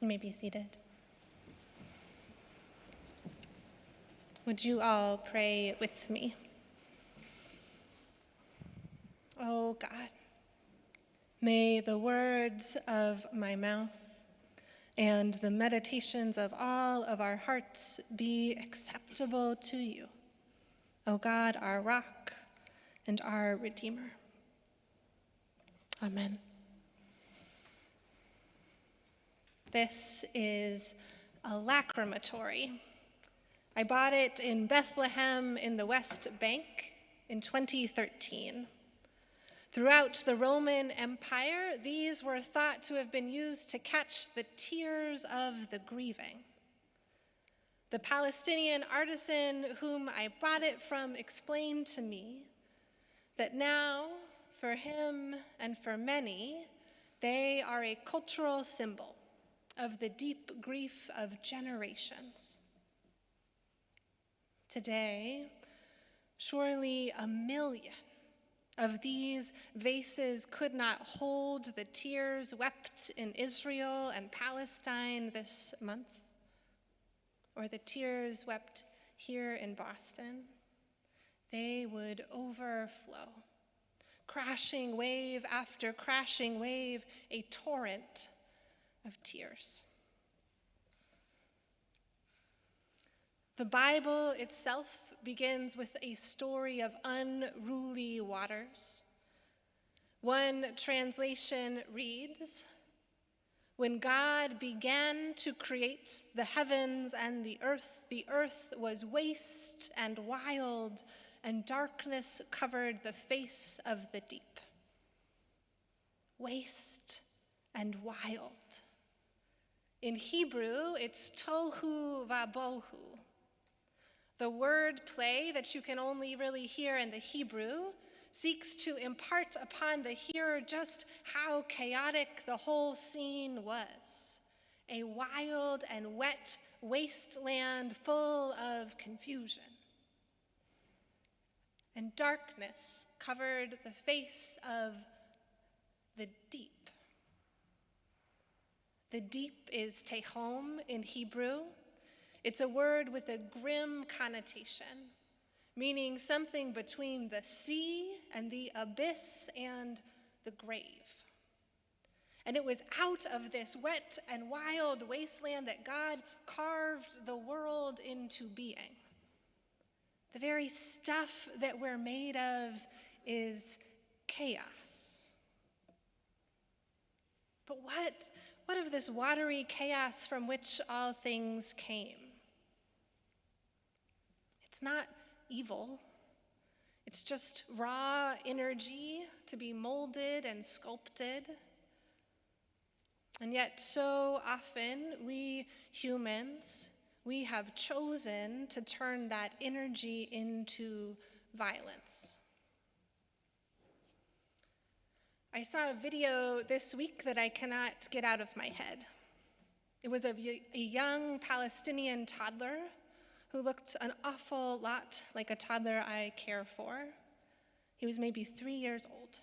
You may be seated. Would you all pray with me? Oh God, may the words of my mouth and the meditations of all of our hearts be acceptable to you, O God, our rock and our Redeemer. Amen. This is a lacrimatory. I bought it in Bethlehem in the West Bank in 2013. Throughout the Roman Empire, these were thought to have been used to catch the tears of the grieving. The Palestinian artisan whom I bought it from explained to me that now, for him and for many, they are a cultural symbol of the deep grief of generations. Today, surely 1 million of these vases could not hold the tears wept in Israel and Palestine this month, or the tears wept here in Boston. They would overflow, crashing wave after crashing wave, a torrent of tears. The Bible itself begins with a story of unruly waters. One translation reads, "When God began to create the heavens and the earth was waste and wild, and darkness covered the face of the deep." Waste and wild. In Hebrew, it's Tohuvabohu. The word play that you can only really hear in the Hebrew seeks to impart upon the hearer just how chaotic the whole scene was. A wild and wet wasteland full of confusion. And darkness covered the face of the deep. The deep is tehom in Hebrew. It's a word with a grim connotation, meaning something between the sea and the abyss and the grave. And it was out of this wet and wild wasteland that God carved the world into being. The very stuff that we're made of is chaos. But what of this watery chaos from which all things came? It's not evil. It's just raw energy to be molded and sculpted. And yet so often we humans, we have chosen to turn that energy into violence. I saw a video this week that I cannot get out of my head. It was of a young Palestinian toddler who looked an awful lot like a toddler I care for. He was maybe 3 years old.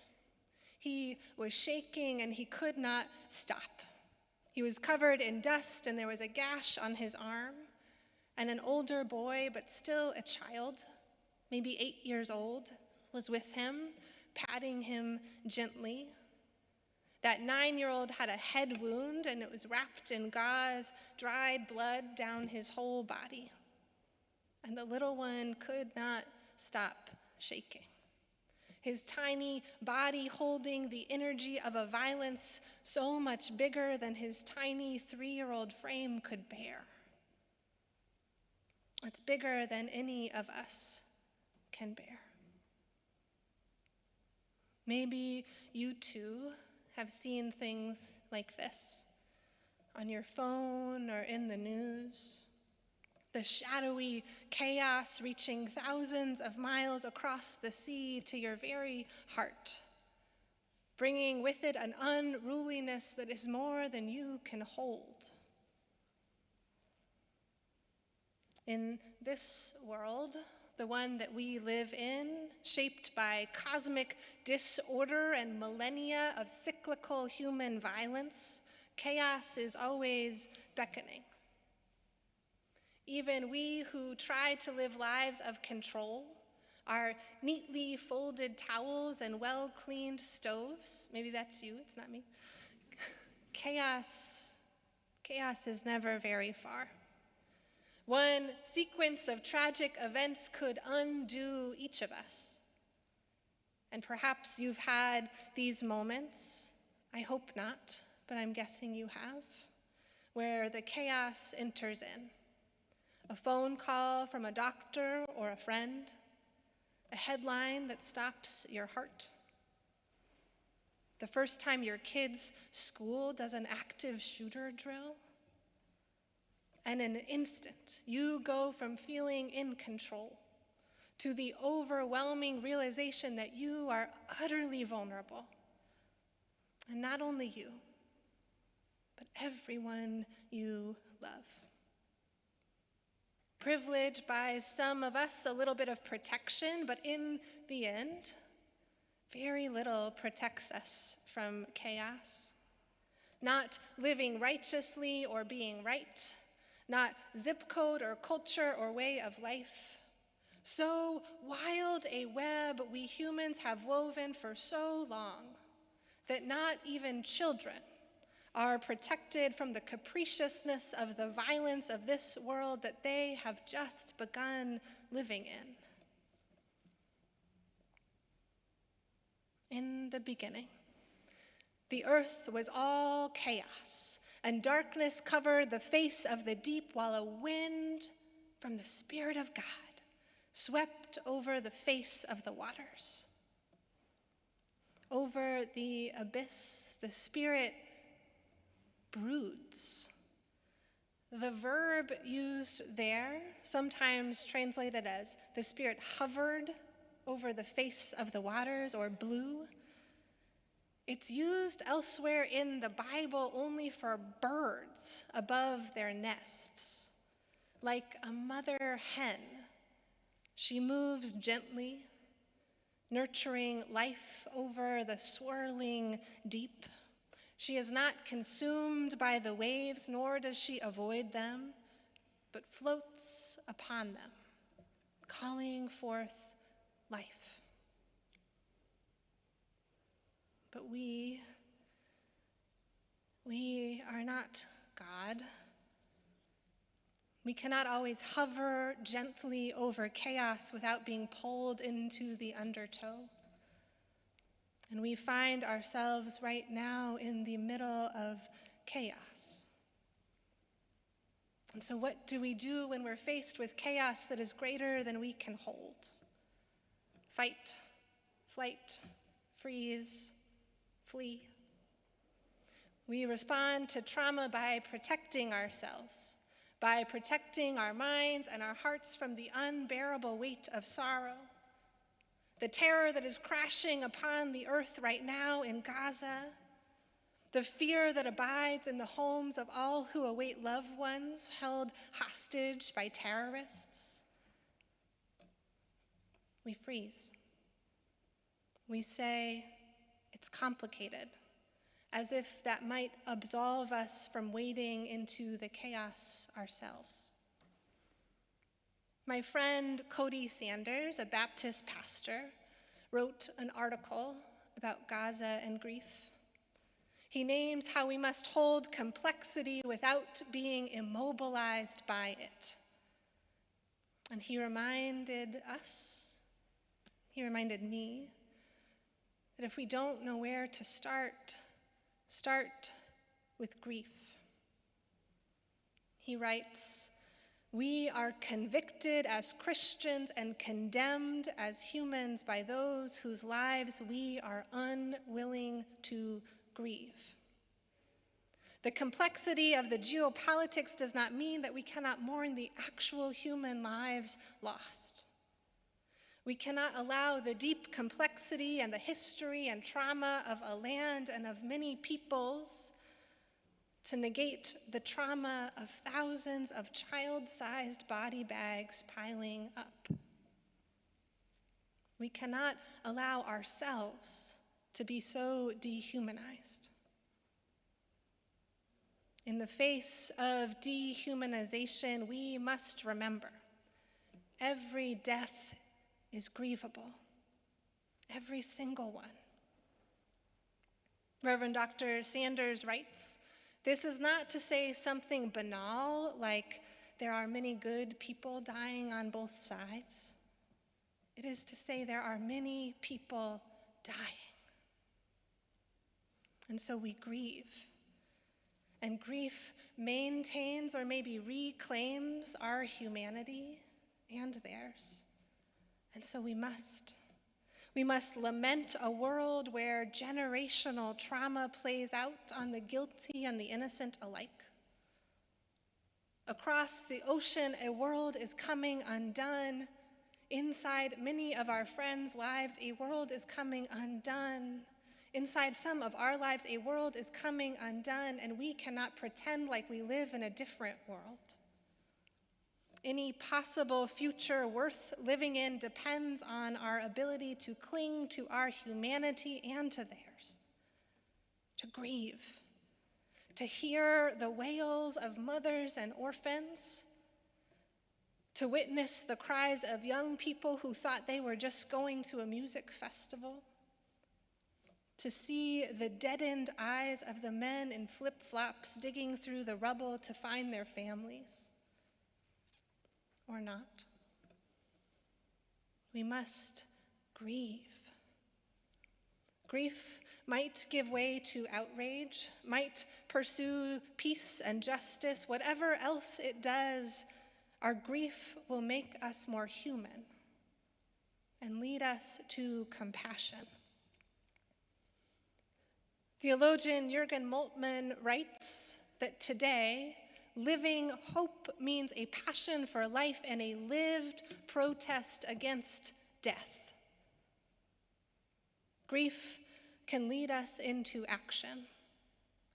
He was shaking and he could not stop. He was covered in dust and there was a gash on his arm. And an older boy, but still a child, maybe 8 years old, was with him, patting him gently. That 9-year-old had a head wound and it was wrapped in gauze, dried blood down his whole body. And the little one could not stop shaking. His tiny body holding the energy of a violence so much bigger than his tiny 3-year-old frame could bear. It's bigger than any of us can bear. Maybe you too have seen things like this on your phone or in the news. The shadowy chaos reaching thousands of miles across the sea to your very heart, bringing with it an unruliness that is more than you can hold. In this world, the one that we live in, shaped by cosmic disorder and millennia of cyclical human violence, Chaos is always beckoning. Even we who try to live lives of control, our neatly folded towels and well-cleaned stoves, maybe that's you, it's not me. Chaos is never very far. One sequence of tragic events could undo each of us. And perhaps you've had these moments, I hope not, but I'm guessing you have, where the chaos enters in. A phone call from a doctor or a friend, a headline that stops your heart. The first time your kid's school does an active shooter drill. And in an instant, you go from feeling in control to the overwhelming realization that you are utterly vulnerable. And not only you, but everyone you love. Privilege buys some of us a little bit of protection, but in the end, very little protects us from chaos. Not living righteously or being right, not zip code or culture or way of life. So wild a web we humans have woven for so long that not even children are protected from the capriciousness of the violence of this world that they have just begun living in. In the beginning, the earth was all chaos, and darkness covered the face of the deep, while a wind from the Spirit of God swept over the face of the waters. Over the abyss, the Spirit broods. The verb used there, sometimes translated as the Spirit hovered over the face of the waters or blew. It's used elsewhere in the Bible only for birds above their nests. Like a mother hen, she moves gently, nurturing life over the swirling deep. She is not consumed by the waves, nor does she avoid them, but floats upon them, calling forth life. But we are not God. We cannot always hover gently over chaos without being pulled into the undertow. And we find ourselves right now in the middle of chaos. And so what do we do when we're faced with chaos that is greater than we can hold? Fight, flight, freeze, flee. We respond to trauma by protecting ourselves, by protecting our minds and our hearts from the unbearable weight of sorrow, the terror that is crashing upon the earth right now in Gaza, the fear that abides in the homes of all who await loved ones held hostage by terrorists. We freeze. We say, it's complicated, as if that might absolve us from wading into the chaos ourselves. My friend Cody Sanders, a Baptist pastor, wrote an article about Gaza and grief. He names how we must hold complexity without being immobilized by it. And he reminded me, that if we don't know where to start with grief. He writes, "We are convicted as Christians and condemned as humans by those whose lives we are unwilling to grieve. The complexity of the geopolitics does not mean that we cannot mourn the actual human lives lost. We cannot allow the deep complexity and the history and trauma of a land and of many peoples to negate the trauma of thousands of child-sized body bags piling up. We cannot allow ourselves to be so dehumanized. In the face of dehumanization, we must remember every death is grievable, every single one. Reverend Dr. Sanders writes, "This is not to say something banal like there are many good people dying on both sides. It is to say there are many people dying. And so we grieve. And grief maintains or maybe reclaims our humanity and theirs. And so we must. We must lament a world where generational trauma plays out on the guilty and the innocent alike. Across the ocean, a world is coming undone. Inside many of our friends' lives, a world is coming undone. Inside some of our lives, a world is coming undone, and we cannot pretend like we live in a different world. Any possible future worth living in depends on our ability to cling to our humanity and to theirs, to grieve, to hear the wails of mothers and orphans, to witness the cries of young people who thought they were just going to a music festival, to see the deadened eyes of the men in flip-flops digging through the rubble to find their families, or not. We must grieve. Grief might give way to outrage, might pursue peace and justice. Whatever else it does, our grief will make us more human and lead us to compassion. Theologian Jürgen Moltmann writes that today, living hope means a passion for life and a lived protest against death. Grief can lead us into action,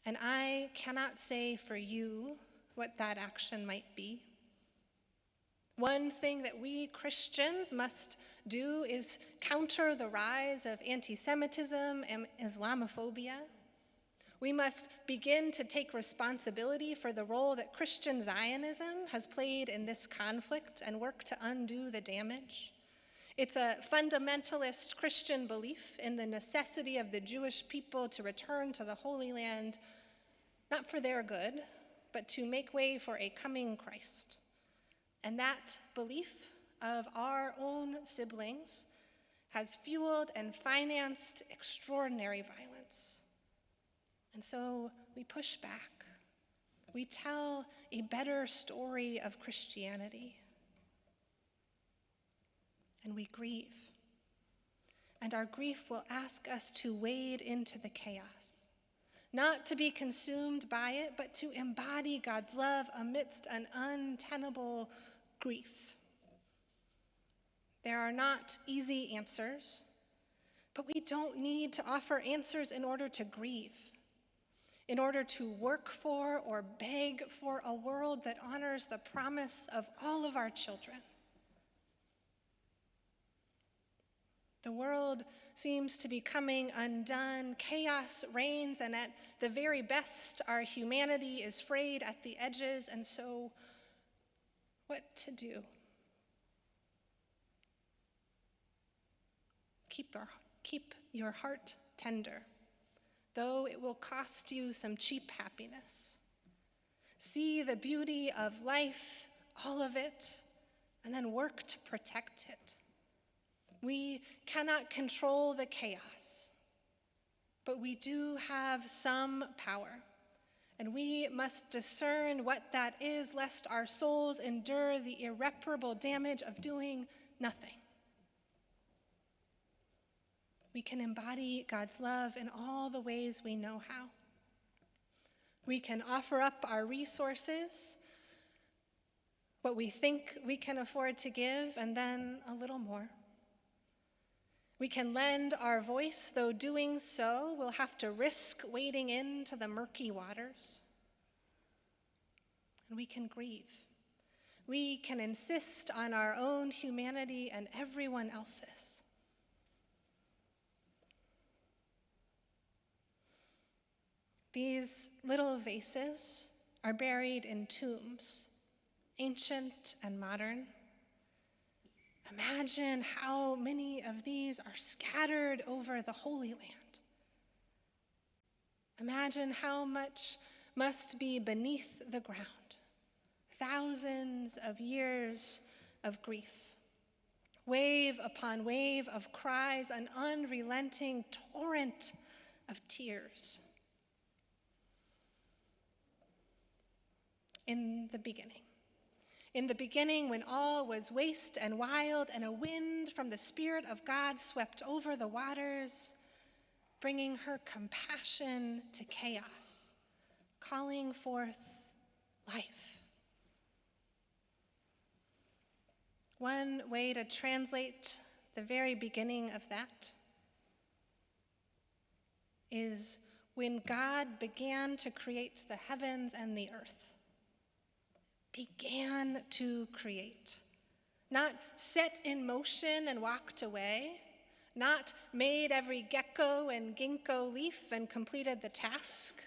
and I cannot say for you what that action might be. One thing that we Christians must do is counter the rise of anti-Semitism and Islamophobia. We must begin to take responsibility for the role that Christian Zionism has played in this conflict and work to undo the damage. It's a fundamentalist Christian belief in the necessity of the Jewish people to return to the Holy Land, not for their good, but to make way for a coming Christ. And that belief of our own siblings has fueled and financed extraordinary violence. And so we push back. We tell a better story of Christianity. And we grieve. And our grief will ask us to wade into the chaos, not to be consumed by it, but to embody God's love amidst an untenable grief. There are not easy answers, but we don't need to offer answers in order to grieve, in order to work for or beg for a world that honors the promise of all of our children. The world seems to be coming undone. Chaos reigns, and at the very best, our humanity is frayed at the edges, and so what to do? Keep your heart tender, though it will cost you some cheap happiness. See the beauty of life, all of it, and then work to protect it. We cannot control the chaos, but we do have some power, and we must discern what that is, lest our souls endure the irreparable damage of doing nothing. We can embody God's love in all the ways we know how. We can offer up our resources, what we think we can afford to give, and then a little more. We can lend our voice, though doing so we'll have to risk wading into the murky waters. And we can grieve. We can insist on our own humanity and everyone else's. These little vases are buried in tombs, ancient and modern. Imagine how many of these are scattered over the Holy Land. Imagine how much must be beneath the ground. Thousands of years of grief. Wave upon wave of cries, an unrelenting torrent of tears. In the beginning when all was waste and wild, and a wind from the Spirit of God swept over the waters, bringing her compassion to chaos, calling forth life. One way to translate the very beginning of that is when God began to create the heavens and the earth. Began to create. Not set in motion and walked away. Not made every gecko and ginkgo leaf and completed the task.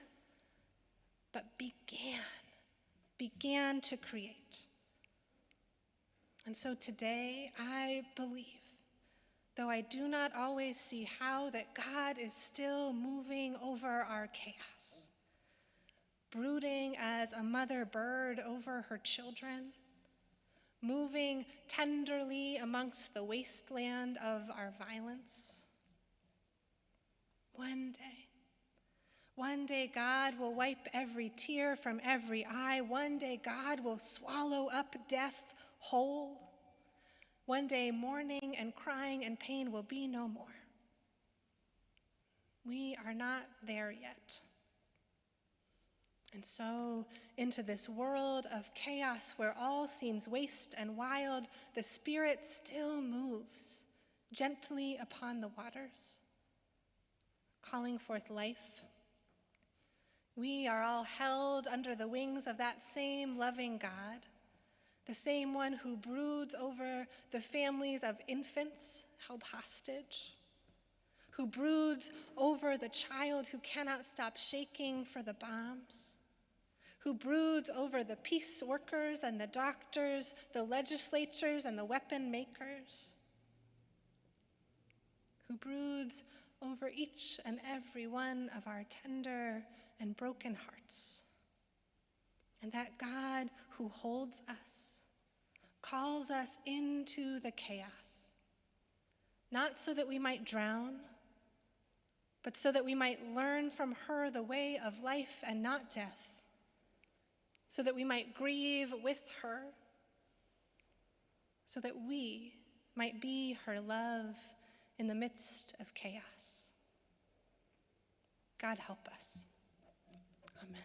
But began to create. And so today, I believe, though I do not always see how, that God is still moving over our chaos, brooding as a mother bird over her children, moving tenderly amongst the wasteland of our violence. One day God will wipe every tear from every eye. One day God will swallow up death whole. One day mourning and crying and pain will be no more. We are not there yet. And so, into this world of chaos where all seems waste and wild, the Spirit still moves gently upon the waters, calling forth life. We are all held under the wings of that same loving God, the same one who broods over the families of infants held hostage, who broods over the child who cannot stop shaking for the bombs, who broods over the peace workers and the doctors, the legislatures and the weapon makers, who broods over each and every one of our tender and broken hearts. And that God who holds us calls us into the chaos, not so that we might drown, but so that we might learn from her the way of life and not death, so that we might grieve with her, so that we might be her love in the midst of chaos. God help us. Amen.